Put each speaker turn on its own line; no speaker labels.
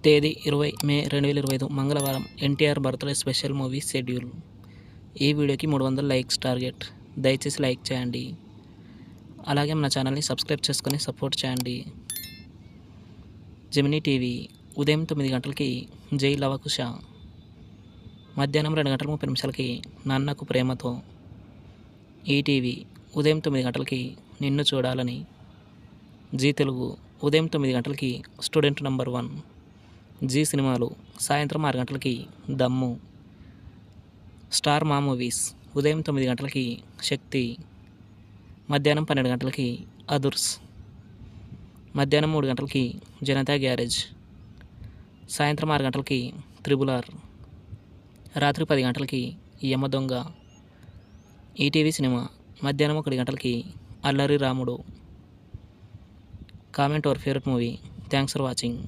తేదీ 20 మే 2025 మంగళవారం. NTR birthday special movie schedule. ఈ వీడియోకి 300 లైక్స్ టార్గెట్. దయచేసి లైక్ చేయండి. అలాగే మన ఛానల్ని సబ్స్క్రైబ్ చేసుకొని సపోర్ట్ చేయండి. జెమినీ టీవీ ఉదయం 9 గంటలకి జై లవకుశ, మధ్యాహ్నం 2:30 నాన్నకు ప్రేమతో. ఈటీవీ ఉదయం 9 గంటలకి నిన్ను చూడాలని. జీ తెలుగు ఉదయం 9 గంటలకి స్టూడెంట్ నంబర్ 1. జీ సినిమాలు సాయంత్రం 6 గంటలకి దమ్ము. స్టార్ మా మూవీస్ ఉదయం 9 గంటలకి శక్తి, మధ్యాహ్నం 12 గంటలకి అదుర్స్, మధ్యాహ్నం 3 గంటలకి జనతా గ్యారేజ్, సాయంత్రం 6 గంటలకి త్రిబుల్ ఆర్, రాత్రి 10 గంటలకి యమదొంగ. ఈటీవీ సినిమా మధ్యాహ్నం 1 గంటలకి అల్లరి రాముడు. Comment your favourite movie. Thanks for watching.